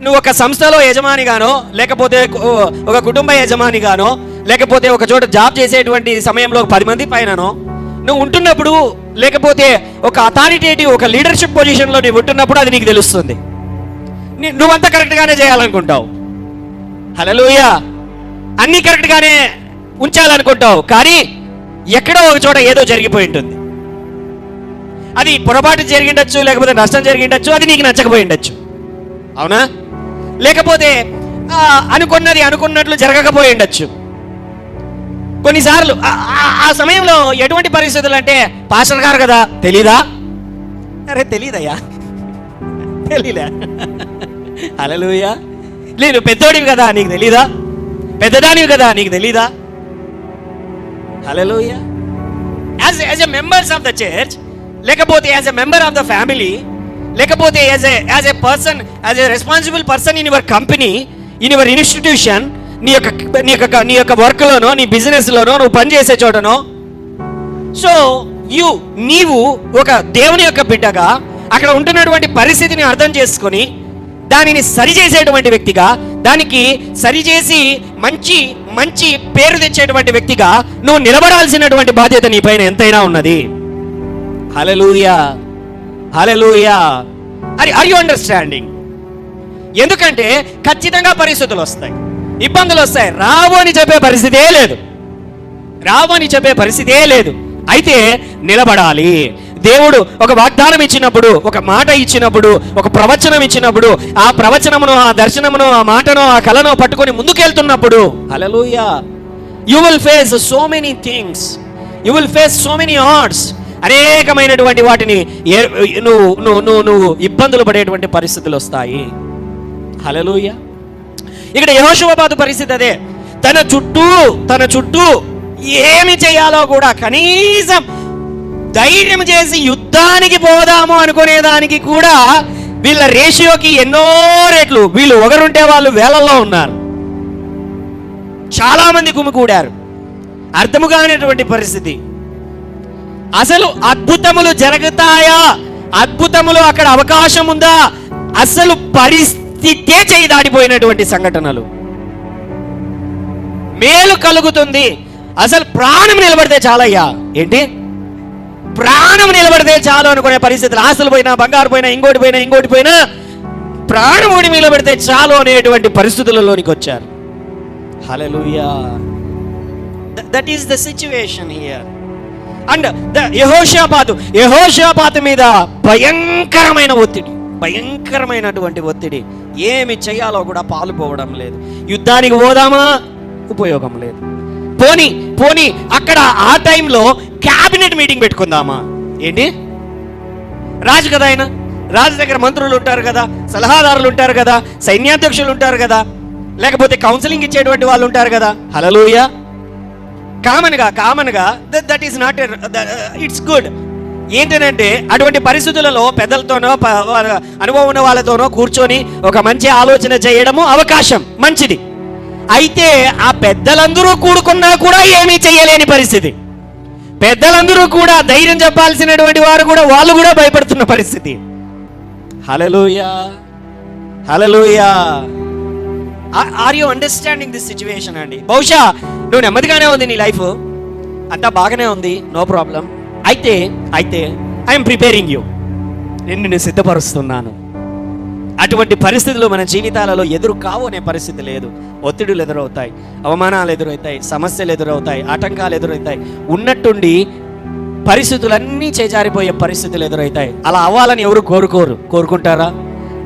నువ్వు ఒక సంస్థలో యజమానిగానో, లేకపోతే ఒక కుటుంబ యజమానిగానో, లేకపోతే ఒక చోట జాబ్ చేసేటువంటి సమయంలో 10 మంది పైననో నువ్వు ఉంటున్నప్పుడు, లేకపోతే ఒక అథారిటేటివ్ ఒక లీడర్షిప్ పొజిషన్లో నువ్వు ఉంటున్నప్పుడు అది నీకు తెలుస్తుంది. నువ్వంతా కరెక్ట్గానే చేయాలనుకుంటావు, హల్లెలూయా, అన్నీ కరెక్ట్గానే ఉంచాలనుకుంటావు. కానీ ఎక్కడో ఒక చోట ఏదో జరిగిపోయి ఉంటుంది. అది పొరపాటు జరిగిండొచ్చు, లేకపోతే నష్టం జరిగిండొచ్చు, అది నీకు నచ్చకపోయి ఉండొచ్చు, అవునా? లేకపోతే అనుకున్నది అనుకున్నట్లు జరగకపోయి ఉండొచ్చు. కొన్నిసార్లు ఆ సమయంలో ఎటువంటి పరిస్థితులు అంటే, పాస్టర్ గారు కదా తెలీదా? అరే తెలీదయ్యా, తెలీదా? హల్లెలూయా. లేదు పెద్దోడివి కదా నీకు తెలీదా? పెద్దదానివి కదా నీకు తెలీదా? Hallelujah. As a members of the church, లేకపోతే as a member of the family, లేకపోతే as a person, as a responsible person in your company, in your institution, నీ యొక్క వర్క్లోనో, నీ బిజినెస్లోనో, నువ్వు పనిచేసే చోటనో. సో నీవు ఒక దేవుని యొక్క బిడ్డగా అక్కడ ఉంటున్నటువంటి పరిస్థితిని అర్థం చేసుకొని దానిని సరిచేసేటువంటి వ్యక్తిగా, దానికి సరిచేసి మంచి మంచి పేరు తెచ్చేటువంటి వ్యక్తిగా నువ్వు నిలబడాల్సినటువంటి బాధ్యత నీ పైన ఎంతైనా ఉన్నది. Hallelujah, hallelujah. Are you understanding? ఎందుకంటే ఖచ్చితంగా పరిస్థితులు వస్తాయి, ఇబ్బందులు వస్తాయి. రావు అని చెప్పే పరిస్థితే లేదు, రావు అని చెప్పే పరిస్థితే లేదు. అయితే నిలబడాలి. దేవుడు ఒక వాగ్దానం ఇచ్చినప్పుడు, ఒక మాట ఇచ్చినప్పుడు, ఒక ప్రవచనం ఇచ్చినప్పుడు, ఆ ప్రవచనమును, ఆ దర్శనమును, ఆ మాటను, ఆ కళను పట్టుకొని ముందుకెళ్తున్నప్పుడు, hallelujah, you will face so many things, you will face so many odds. అనేకమైనటువంటి వాటిని నువ్వు ఇబ్బందులు పడేటువంటి పరిస్థితులు వస్తాయి. హల్లెలూయా. ఇక్కడ యెహోషువపాతు పరిస్థితి అదే. తన చుట్టూ ఏమి చేయాలో కూడా కనీసం ధైర్యం చేసి యుద్ధానికి పోదాము అనుకునేదానికి కూడా వీళ్ళ రేషియోకి ఎన్నో రెట్లు, వీళ్ళు ఒకరుంటే వాళ్ళు వేలల్లో ఉన్నారు, చాలా మంది గుమికూడారు. అర్థము కానిటువంటి పరిస్థితి. అసలు అద్భుతములు జరుగుతాయా, అద్భుతములు అక్కడ అవకాశం ఉందా, అసలు పరిస్థితే చేయి దాటిపోయినటువంటి సంఘటనలు. మేలు కలుగుతుంది, అసలు ప్రాణం నిలబడితే చాలయ్యా, ఏంటి ప్రాణం నిలబడితే చాలు అనుకునే పరిస్థితులు. ఆస్తులు పోయినా, బంగారు పోయినా, ఇంకోటి పోయినా ప్రాణం ఓడి నిలబడితే చాలు అనేటువంటి పరిస్థితులలోనికి వచ్చారు. Hallelujah. That is the situation here. And యెహోషాపాతు మీద భయంకరమైనటువంటి ఒత్తిడి. ఏమి చేయాలో కూడా పాలుపోవడం లేదు. యుద్ధానికి పోదామా, ఉపయోగం లేదు. పోనీ అక్కడ ఆ టైంలో క్యాబినెట్ మీటింగ్ పెట్టుకుందామా, ఏంటి? రాజు కదా ఆయన, రాజు దగ్గర మంత్రులు ఉంటారు కదా, సలహాదారులు ఉంటారు కదా, సైన్యాధ్యక్షులు ఉంటారు కదా, లేకపోతే కౌన్సిలింగ్ ఇచ్చేటువంటి వాళ్ళు ఉంటారు కదా. హల్లెలూయా. కామన్గా that is not, it's good. ఏంటంటే అటువంటి పరిస్థితులలో పెద్దలతోనో, అనుభవం ఉన్న వాళ్ళతోనో కూర్చొని ఒక మంచి ఆలోచన చేయడము అవకాశం, మంచిది. అయితే ఆ పెద్దలందరూ కూడుకున్నా కూడా ఏమీ చేయలేని పరిస్థితి. పెద్దలందరూ కూడా ధైర్యం చెప్పాల్సినటువంటి వారు కూడా, వాళ్ళు కూడా భయపడుతున్న పరిస్థితి. Hallelujah, hallelujah. Are you understanding this situation అండి? బహుశా నువ్వు నెమ్మదిగానే ఉంది, నీ లైఫ్ అంతా బాగానే ఉంది, నో ప్రాబ్లం. అయితే ఐఎమ్ ప్రిపేరింగ్ యూ, నిన్ను సిద్ధపరుస్తున్నాను. అటువంటి పరిస్థితులు మన జీవితాలలో ఎదురు కావు అనే పరిస్థితి లేదు. ఒత్తిడులు ఎదురవుతాయి, అవమానాలు ఎదురవుతాయి, సమస్యలు ఎదురవుతాయి, ఆటంకాలు ఎదురవుతాయి. ఉన్నట్టుండి పరిస్థితులన్నీ చేజారిపోయే పరిస్థితులు ఎదురవుతాయి. అలా అవ్వాలని ఎవరు కోరుకుంటారా?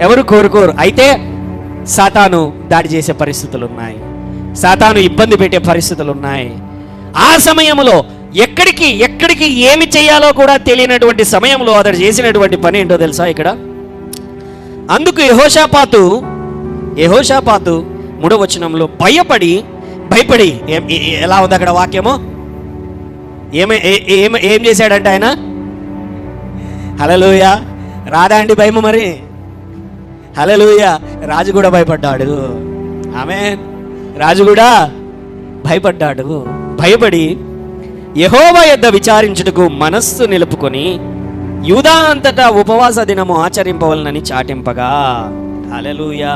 ఎవరు కోరుకోరు. అయితే సాతాను దాడి చేసే పరిస్థితులు ఉన్నాయి, సాతాను ఇబ్బంది పెట్టే పరిస్థితులు ఉన్నాయి. ఆ సమయంలో ఎక్కడికి ఏమి చేయాలో కూడా తెలియనటువంటి సమయంలో అతడు చేసినటువంటి పని ఏంటో తెలుసా ఇక్కడ? అందుకు యెహోషాపాతు 3వ వచనంలో భయపడి ఎలా ఉంది అక్కడ వాక్యము? ఏం చేశాడంటే ఆయన, హల్లెలూయా, రాదా అండి భయము? మరి హల్లెలూయా, రాజు కూడా భయపడ్డాడు. ఆమేన్. రాజు కూడా భయపడ్డాడు. భయపడి యెహోవా యొద్ద విచారించుటకు మనస్సు నిలుపుకొని యూదా అంతటా ఉపవాస దినము ఆచరింపవలనని చాటింపగా. హల్లెలూయా.